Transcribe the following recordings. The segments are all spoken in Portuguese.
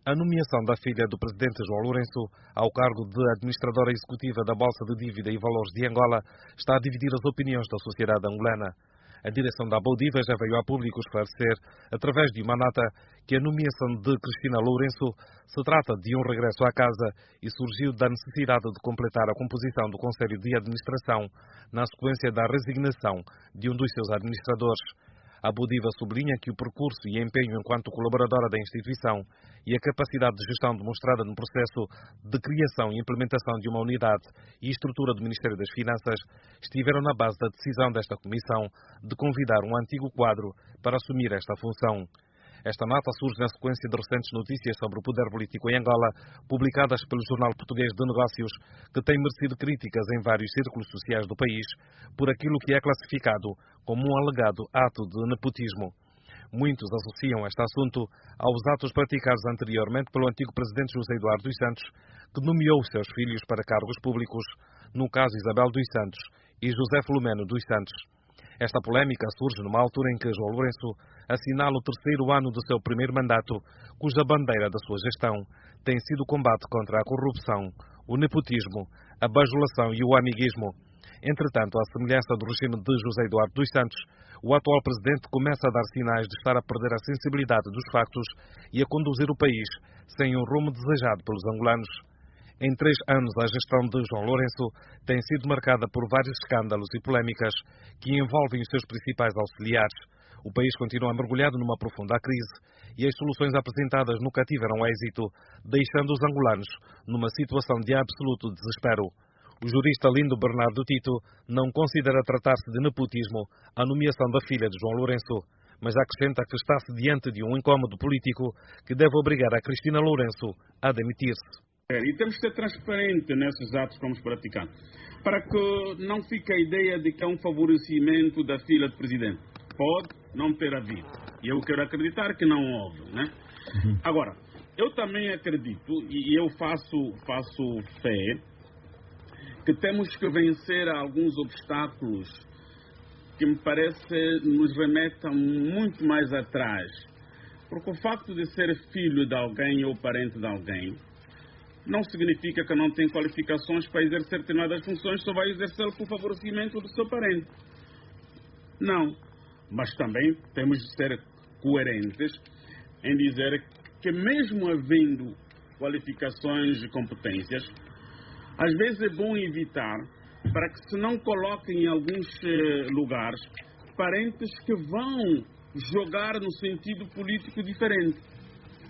A nomeação da filha do presidente João Lourenço ao cargo de administradora executiva da Bolsa de Dívida e Valores de Angola está a dividir as opiniões da sociedade angolana. A direção da Boldiva já veio a público esclarecer, através de uma nota, que a nomeação de Cristina Lourenço se trata de um regresso à casa e surgiu da necessidade de completar a composição do Conselho de Administração na sequência da resignação de um dos seus administradores. A Boldiva sublinha que o percurso e empenho enquanto colaboradora da instituição e a capacidade de gestão demonstrada no processo de criação e implementação de uma unidade e estrutura do Ministério das Finanças estiveram na base da decisão desta comissão de convidar um antigo quadro para assumir esta função. Esta nota surge na sequência de recentes notícias sobre o poder político em Angola, publicadas pelo Jornal Português de Negócios, que tem merecido críticas em vários círculos sociais do país por aquilo que é classificado como um alegado ato de nepotismo. Muitos associam este assunto aos atos praticados anteriormente pelo antigo presidente José Eduardo dos Santos, que nomeou os seus filhos para cargos públicos, no caso Isabel dos Santos e José Filomeno dos Santos. Esta polémica surge numa altura em que João Lourenço assinala o terceiro ano do seu primeiro mandato, cuja bandeira da sua gestão tem sido o combate contra a corrupção, o nepotismo, a bajulação e o amiguismo. Entretanto, à semelhança do regime de José Eduardo dos Santos, o atual presidente começa a dar sinais de estar a perder a sensibilidade dos factos e a conduzir o país sem o rumo desejado pelos angolanos. Em 3 anos, a gestão de João Lourenço tem sido marcada por vários escândalos e polémicas que envolvem os seus principais auxiliares. O país continua mergulhado numa profunda crise e as soluções apresentadas nunca tiveram êxito, deixando os angolanos numa situação de absoluto desespero. O jurista Lindo Bernardo Tito não considera tratar-se de nepotismo a nomeação da filha de João Lourenço, mas acrescenta que está-se diante de um incómodo político que deve obrigar a Cristina Lourenço a demitir-se. E temos que ser transparentes nesses atos que vamos praticar, para que não fique a ideia de que é um favorecimento da filha do presidente. Pode não ter havido. E eu quero acreditar que não houve, né? Agora, eu também acredito, e eu faço fé, que temos que vencer alguns obstáculos que me parece nos remetam muito mais atrás. Porque o facto de ser filho de alguém ou parente de alguém não significa que não tem qualificações para exercer determinadas funções, só vai exercê-lo por favorecimento do seu parente. Não. Mas também temos de ser coerentes em dizer que mesmo havendo qualificações e competências, às vezes é bom evitar para que se não coloquem em alguns lugares parentes que vão jogar no sentido político diferente.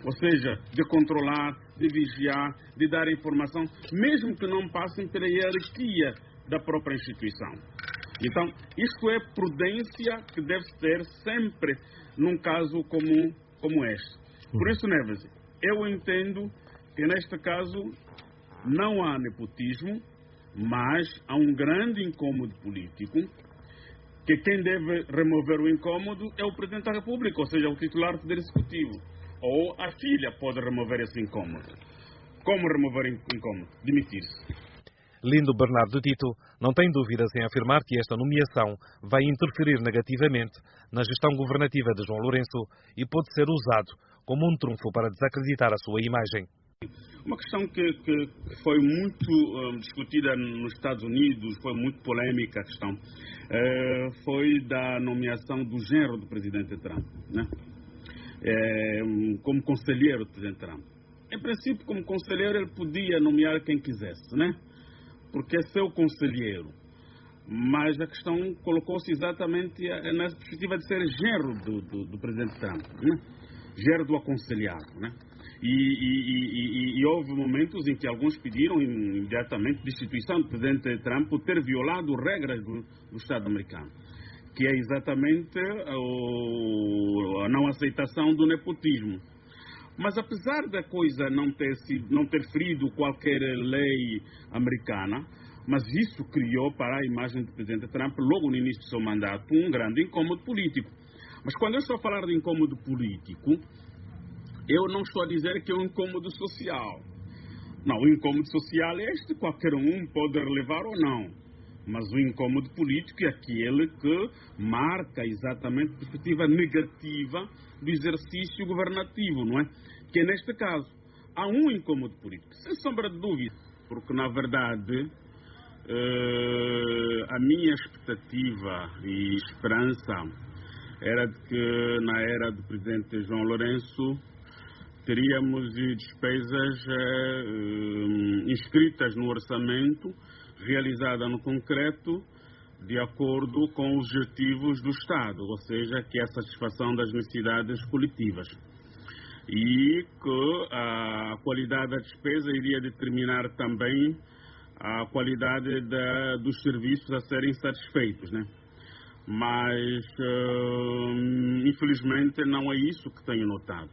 Ou seja, de controlar, de vigiar, de dar informação, mesmo que não passem pela hierarquia da própria instituição. Então, isto é prudência que deve ter sempre num caso como este. Por isso, Neves, eu entendo que neste caso não há nepotismo, mas há um grande incômodo político, que quem deve remover o incômodo é o Presidente da República, ou seja, o titular do Poder Executivo. Ou a filha pode remover esse incômodo. Como remover incômodo? Demitir-se. Lindo Bernardo Tito não tem dúvidas em afirmar que esta nomeação vai interferir negativamente na gestão governativa de João Lourenço e pode ser usado como um trunfo para desacreditar a sua imagem. Uma questão que foi muito discutida nos Estados Unidos, foi muito polêmica a questão, foi da nomeação do genro do presidente Trump, né? Como conselheiro do presidente Trump. Em princípio, como conselheiro, ele podia nomear quem quisesse, né? Porque é seu conselheiro. Mas a questão colocou-se exatamente na perspectiva de ser genro do presidente Trump, né? Genro do aconselhado, né? E houve momentos em que alguns pediram imediatamente destituição do presidente Trump por ter violado regras do Estado americano, que é exatamente a não aceitação do nepotismo. Mas apesar da coisa não ter ferido qualquer lei americana, mas isso criou para a imagem do presidente Trump, logo no início do seu mandato, um grande incômodo político. Mas quando eu estou a falar de incômodo político, eu não estou a dizer que é um incômodo social. Não, o incômodo social é este, qualquer um pode relevar ou não. Mas o incômodo político é aquele que marca exatamente a perspectiva negativa do exercício governativo, não é? Que é neste caso. há um incômodo político, sem sombra de dúvida, porque na verdade a minha expectativa e esperança era de que na era do presidente João Lourenço teríamos despesas inscritas no orçamento, realizada no concreto, de acordo com os objetivos do Estado, ou seja, que é a satisfação das necessidades coletivas. E que a qualidade da despesa iria determinar também a qualidade dos serviços a serem satisfeitos, né? Mas, infelizmente, não é isso que tenho notado.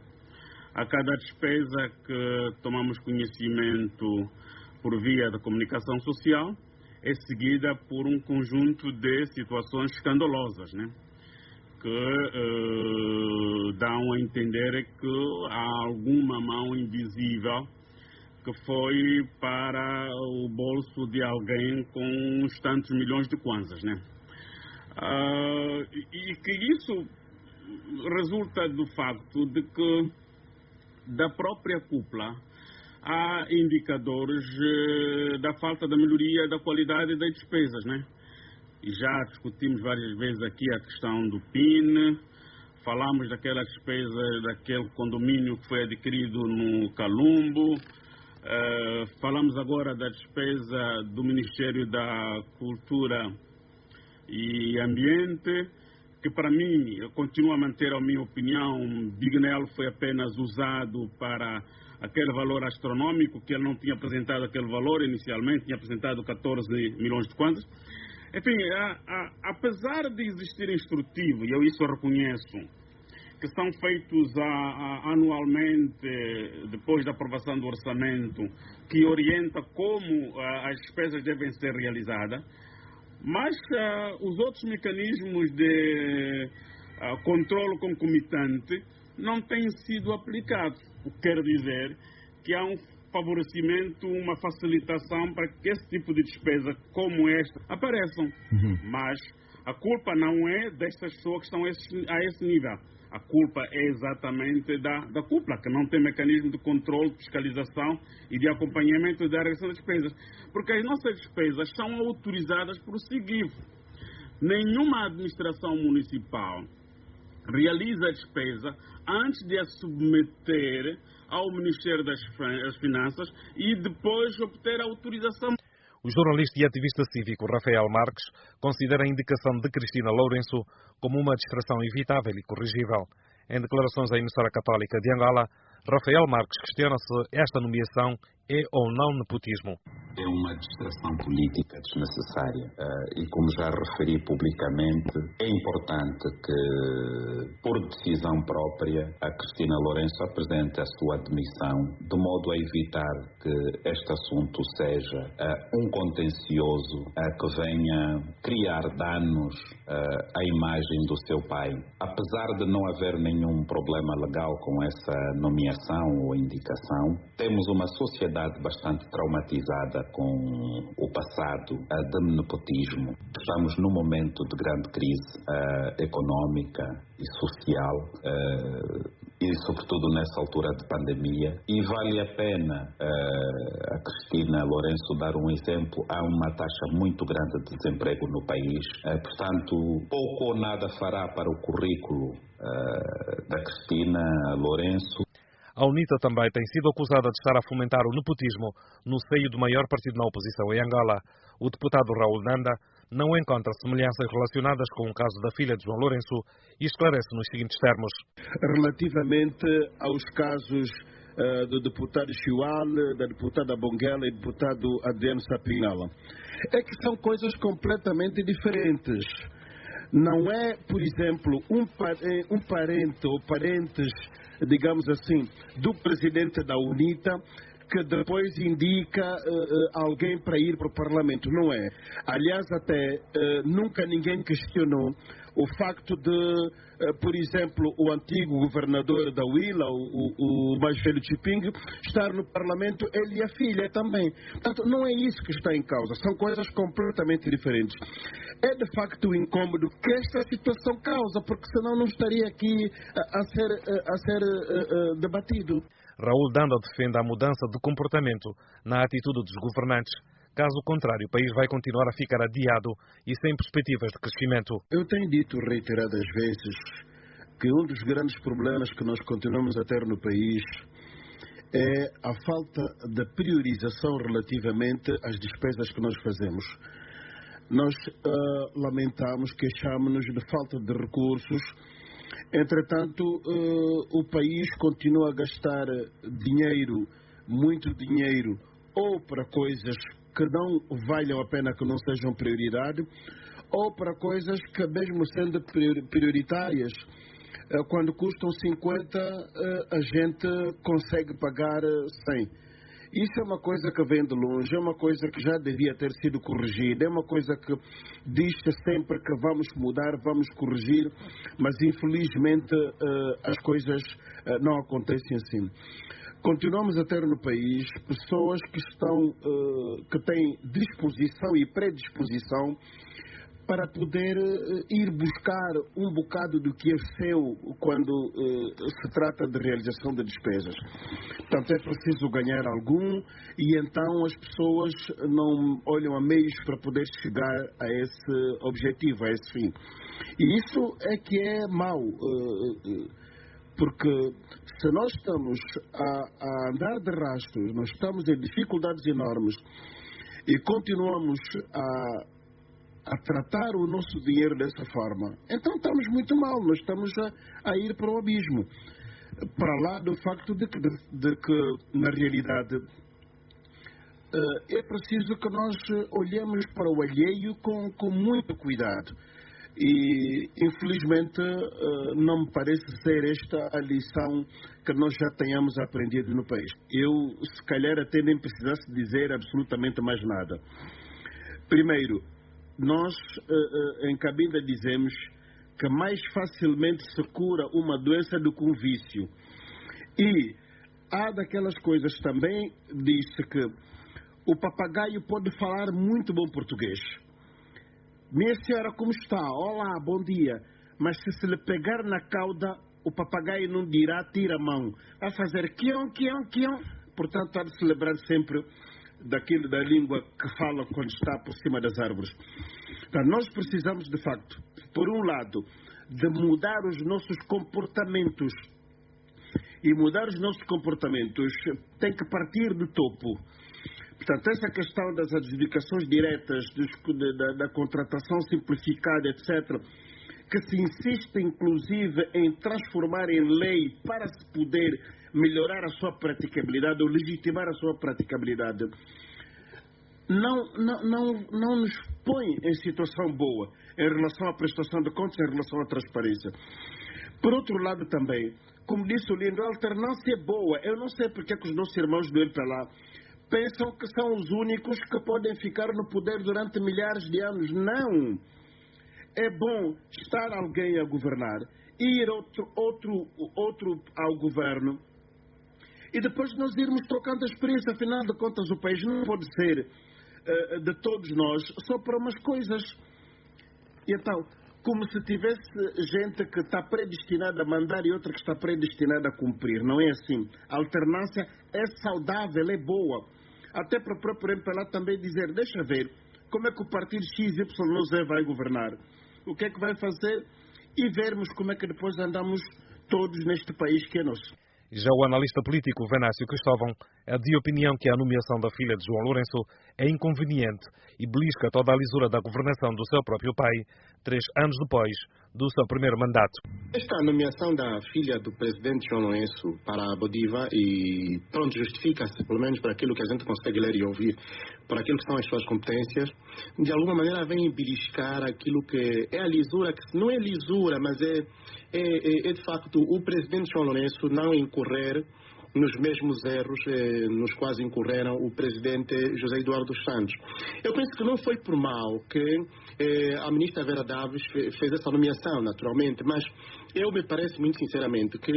A cada despesa que tomamos conhecimento por via da comunicação social, é seguida por um conjunto de situações escandalosas, né? Que dão a entender que há alguma mão invisível que foi para o bolso de alguém com uns tantos milhões de kwanzas, né? E que isso resulta do facto de que da própria cúpula há indicadores da falta da melhoria da qualidade das despesas, né? E já discutimos várias vezes aqui a questão do PIN, falamos daquela despesa, daquele condomínio que foi adquirido no Calumbo, falamos agora da despesa do Ministério da Cultura e Ambiente, que para mim, eu continuo a manter a minha opinião, Bignel foi apenas usado para aquele valor astronômico, que ele não tinha apresentado aquele valor inicialmente, tinha apresentado 14 milhões de kwanzas. Enfim, apesar de existir instrutivo, e eu isso reconheço, que são feitos anualmente, depois da aprovação do orçamento, que orienta como as despesas devem ser realizadas, mas os outros mecanismos de controle concomitante não têm sido aplicados. O que quer dizer que há um favorecimento, uma facilitação para que esse tipo de despesa como esta apareçam. Mas a culpa não é destas pessoas que estão a esse nível. A culpa é exatamente da cúpula, que não tem mecanismo de controle, de fiscalização e de acompanhamento da realização das despesas. Porque as nossas despesas são autorizadas por o seguinte: nenhuma administração municipal realiza a despesa antes de a submeter ao Ministério das Finanças e depois obter a autorização. O jornalista e ativista cívico Rafael Marques considera a indicação de Cristina Lourenço como uma distração evitável e corrigível. Em declarações à emissora católica de Angola, Rafael Marques questiona se esta nomeação é ou não nepotismo. É uma distração política desnecessária e, como já referi publicamente, é importante que, por decisão própria, a Cristina Lourenço apresente a sua admissão, de modo a evitar que este assunto seja um contencioso que venha criar danos à imagem do seu pai. Apesar de não haver nenhum problema legal com essa nomeação ou indicação, temos uma sociedade bastante traumatizada com o passado de nepotismo. Estamos num momento de grande crise económica e social e sobretudo nessa altura de pandemia, e vale a pena a Cristina Lourenço dar um exemplo. Há uma taxa muito grande de desemprego no país, portanto pouco ou nada fará para o currículo da Cristina Lourenço. A UNITA também tem sido acusada de estar a fomentar o nepotismo no seio do maior partido na oposição em Angola. O deputado Raul Nanda não encontra semelhanças relacionadas com o caso da filha de João Lourenço e esclarece nos seguintes termos. Relativamente aos casos do deputado Chiual, da deputada Bonguela e do deputado Adriano Sapinala, é que são coisas completamente diferentes. Não é, por exemplo, um parente ou parentes, digamos assim, do presidente da UNITA que depois indica alguém para ir para o Parlamento. Não é. Aliás, até nunca ninguém questionou o facto de, por exemplo, o antigo governador da Huila, o mais velho Chiping, estar no Parlamento, ele e a filha também. Portanto, não é isso que está em causa, são coisas completamente diferentes. É de facto incômodo que esta situação causa, porque senão não estaria aqui a ser debatido. Raul Danda defende a mudança de comportamento na atitude dos governantes. Caso contrário, o país vai continuar a ficar adiado e sem perspectivas de crescimento. Eu tenho dito reiteradas vezes que um dos grandes problemas que nós continuamos a ter no país é a falta de priorização relativamente às despesas que nós fazemos. Nós lamentamos, queixamos-nos de falta de recursos. Entretanto, o país continua a gastar dinheiro, muito dinheiro, ou para coisas que não valham a pena, que não sejam prioridade, ou para coisas que, mesmo sendo prioritárias, quando custam 50, a gente consegue pagar 100. Isso é uma coisa que vem de longe, é uma coisa que já devia ter sido corrigida, é uma coisa que diz-se sempre que vamos mudar, vamos corrigir, mas infelizmente as coisas não acontecem assim. Continuamos a ter no país pessoas que têm disposição e predisposição para poder ir buscar um bocado do que é seu quando se trata de realização de despesas. Portanto, é preciso ganhar algum e então as pessoas não olham a meios para poder chegar a esse objetivo, a esse fim. E isso é que é mau, porque se nós estamos a andar de rastros, nós estamos em dificuldades enormes e continuamos a tratar o nosso dinheiro dessa forma, então estamos muito mal, nós estamos a ir para o abismo. Para lá do facto de que na realidade, é preciso que nós olhemos para o alheio com muito cuidado. E, infelizmente, não me parece ser esta a lição que nós já tenhamos aprendido no país. Eu, se calhar, até nem precisasse dizer absolutamente mais nada. Primeiro, nós em Cabinda dizemos que mais facilmente se cura uma doença do que um vício. E há daquelas coisas também, diz-se que o papagaio pode falar muito bom português. Minha senhora, como está? Olá, bom dia. Mas se lhe pegar na cauda, o papagaio não dirá tira a mão. Vai fazer quion, quion, quion. Portanto, está de se lembrar sempre daquilo da língua que fala quando está por cima das árvores. Então, nós precisamos, de facto, por um lado, de mudar os nossos comportamentos. E mudar os nossos comportamentos tem que partir do topo. Portanto, essa questão das adjudicações diretas, da contratação simplificada, etc., que se insiste, inclusive, em transformar em lei para se poder melhorar a sua praticabilidade ou legitimar a sua praticabilidade, não nos põe em situação boa em relação à prestação de contas, em relação à transparência. Por outro lado também, como disse o Lindo, a alternância é boa. Eu não sei porque é que os nossos irmãos do MPLA pensam que são os únicos que podem ficar no poder durante milhares de anos. Não! É bom estar alguém a governar, ir outro ao governo, e depois nós irmos trocando a experiência. Afinal de contas, o país não pode ser de todos nós só para umas coisas. E então, como se tivesse gente que está predestinada a mandar e outra que está predestinada a cumprir. Não é assim. A alternância é saudável, é boa. Até para o próprio MPLA também dizer, deixa ver como é que o partido XYZ vai governar. O que é que vai fazer? E vermos como é que depois andamos todos neste país que é nosso. Já o analista político Venâncio Cristóvão é de opinião que a nomeação da filha de João Lourenço é inconveniente e belisca toda a lisura da governação do seu próprio pai, 3 anos depois do seu primeiro mandato. Esta nomeação da filha do presidente João Lourenço para a Bodiva e pronto, justifica-se, pelo menos para aquilo que a gente consegue ler e ouvir, para aquilo que são as suas competências, de alguma maneira vem beliscar aquilo que é a lisura, que não é lisura, mas é de facto o presidente João Lourenço não incorrer nos mesmos erros nos quais incorreram o presidente José Eduardo dos Santos. Eu penso que não foi por mal que a ministra Vera Daves fez essa nomeação, naturalmente, mas eu me parece muito sinceramente que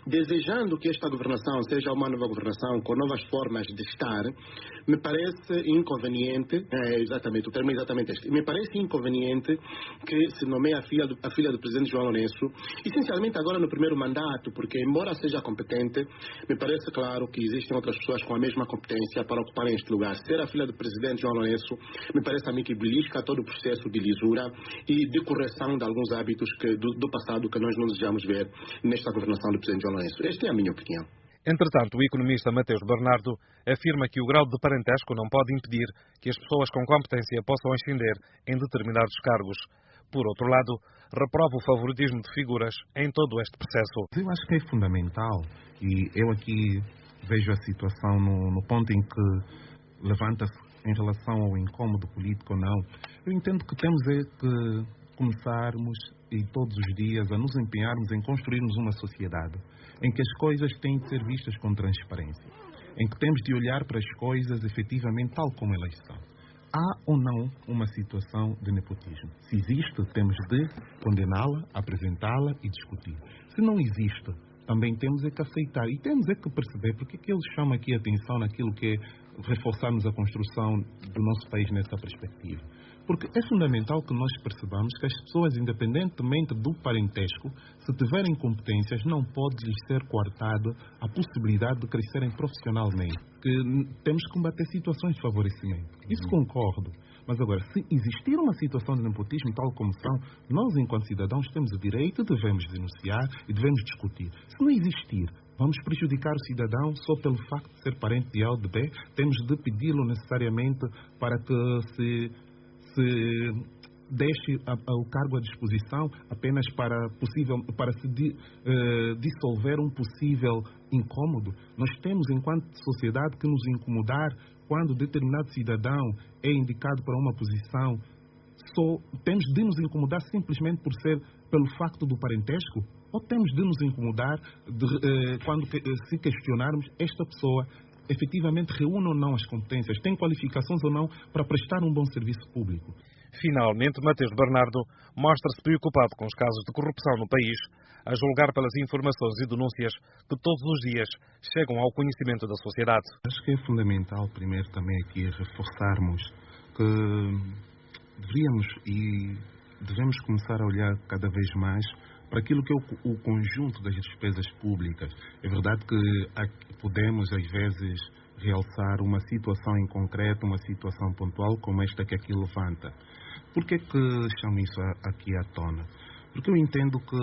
desejando que esta governação seja uma nova governação com novas formas de estar, me parece inconveniente, exatamente, o termo é exatamente este, me parece inconveniente que se nomeie a filha do presidente João Lourenço, essencialmente agora no primeiro mandato, porque embora seja competente, me parece claro que existem outras pessoas com a mesma competência para ocuparem este lugar. Ser a filha do presidente João Lourenço, me parece a mim que belisca todo o processo de lisura e de correção de alguns hábitos do passado que nós não desejamos ver nesta governação do presidente João Lourenço. Esta é a minha opinião. Entretanto, o economista Mateus Bernardo afirma que o grau de parentesco não pode impedir que as pessoas com competência possam ascender em determinados cargos. Por outro lado, reprova o favoritismo de figuras em todo este processo. Eu acho que é fundamental, e eu aqui vejo a situação no ponto em que levanta-se em relação ao incômodo político ou não. Eu entendo que temos que começarmos e todos os dias a nos empenharmos em construirmos uma sociedade em que as coisas têm de ser vistas com transparência, em que temos de olhar para as coisas efetivamente tal como elas são. Há ou não uma situação de nepotismo? Se existe, temos de condená-la, apresentá-la e discutir. Se não existe, também temos que aceitar e temos que perceber porque que eles chamam aqui a atenção naquilo que é reforçarmos a construção do nosso país nessa perspectiva. Porque é fundamental que nós percebamos que as pessoas, independentemente do parentesco, se tiverem competências, não pode lhes ser coartada a possibilidade de crescerem profissionalmente. Que temos que combater situações de favorecimento. Isso concordo. Mas agora, se existir uma situação de nepotismo tal como são, nós, enquanto cidadãos, temos o direito, devemos denunciar e devemos discutir. Se não existir, vamos prejudicar o cidadão só pelo facto de ser parente de A ou de B, temos de pedi-lo necessariamente para que se deixe o cargo à disposição apenas para se dissolver um possível incômodo. Nós temos, enquanto sociedade, que nos incomodar quando determinado cidadão é indicado para uma posição. Temos de nos incomodar simplesmente pelo facto do parentesco? Ou temos de nos incomodar quando se questionarmos esta pessoa efetivamente reúne ou não as competências, tem qualificações ou não para prestar um bom serviço público. Finalmente, Mateus Bernardo mostra-se preocupado com os casos de corrupção no país, a julgar pelas informações e denúncias que todos os dias chegam ao conhecimento da sociedade. Acho que é fundamental, primeiro, também aqui reforçarmos que devemos começar a olhar cada vez mais para aquilo que é o conjunto das despesas públicas. É verdade que podemos, às vezes, realçar uma situação em concreto, uma situação pontual como esta que aqui levanta. Por que chamo isso aqui à tona? Porque eu entendo que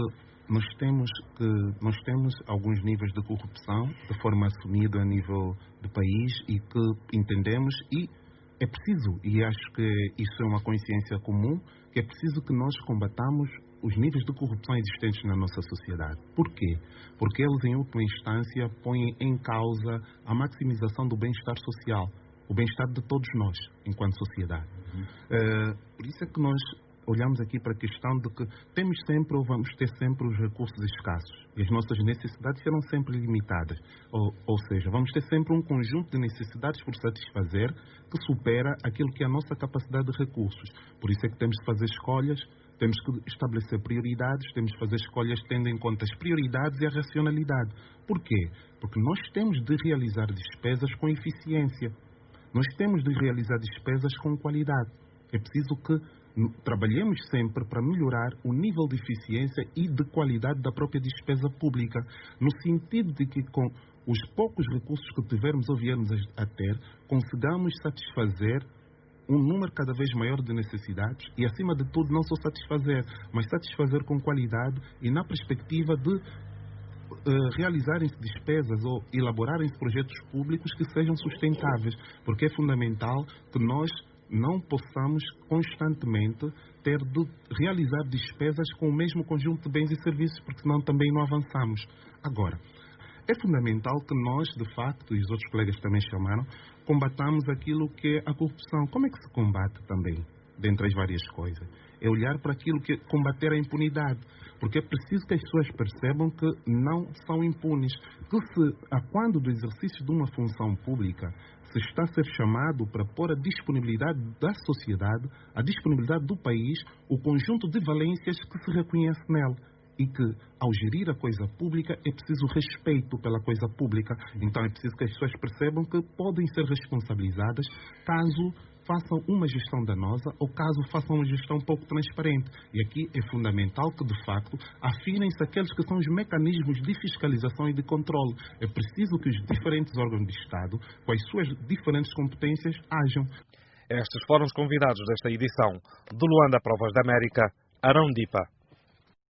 nós temos alguns níveis de corrupção de forma assumida a nível do país e que entendemos e é preciso, e acho que isso é uma consciência comum, que é preciso que nós combatamos os níveis de corrupção existentes na nossa sociedade. Por quê? Porque eles, em última instância, põem em causa a maximização do bem-estar social, o bem-estar de todos nós, enquanto sociedade. Por isso é que nós olhamos aqui para a questão de que temos sempre ou vamos ter sempre os recursos escassos e as nossas necessidades serão sempre limitadas. Ou seja, vamos ter sempre um conjunto de necessidades por satisfazer que supera aquilo que é a nossa capacidade de recursos. Por isso é que temos de fazer escolhas, temos que estabelecer prioridades, temos de fazer escolhas tendo em conta as prioridades e a racionalidade. Por quê? Porque nós temos de realizar despesas com eficiência. Nós temos de realizar despesas com qualidade. É preciso que trabalhemos sempre para melhorar o nível de eficiência e de qualidade da própria despesa pública, no sentido de que com os poucos recursos que tivermos ou viermos a ter, consigamos satisfazer um número cada vez maior de necessidades e, acima de tudo, não só satisfazer, mas satisfazer com qualidade e na perspectiva de realizarem-se despesas ou elaborarem-se projetos públicos que sejam sustentáveis, porque é fundamental que nós não possamos constantemente ter de realizar despesas com o mesmo conjunto de bens e serviços, porque senão também não avançamos. Agora, é fundamental que nós, de facto, e os outros colegas também chamaram, combatamos aquilo que é a corrupção. Como é que se combate também, dentre as várias coisas? É olhar para aquilo que é combater a impunidade, porque é preciso que as pessoas percebam que não são impunes, que quando do exercício de uma função pública se está a ser chamado para pôr à disponibilidade da sociedade, à disponibilidade do país, o conjunto de valências que se reconhece nela. e que, ao gerir a coisa pública, é preciso respeito pela coisa pública. Então é preciso que as pessoas percebam que podem ser responsabilizadas caso façam uma gestão danosa ou caso façam uma gestão pouco transparente. E aqui é fundamental que, de facto, afinem-se aqueles que são os mecanismos de fiscalização e de controle. É preciso que os diferentes órgãos de Estado, com as suas diferentes competências, ajam. Estes foram os convidados desta edição. De Luanda para a Voz da América, Arão Dipa.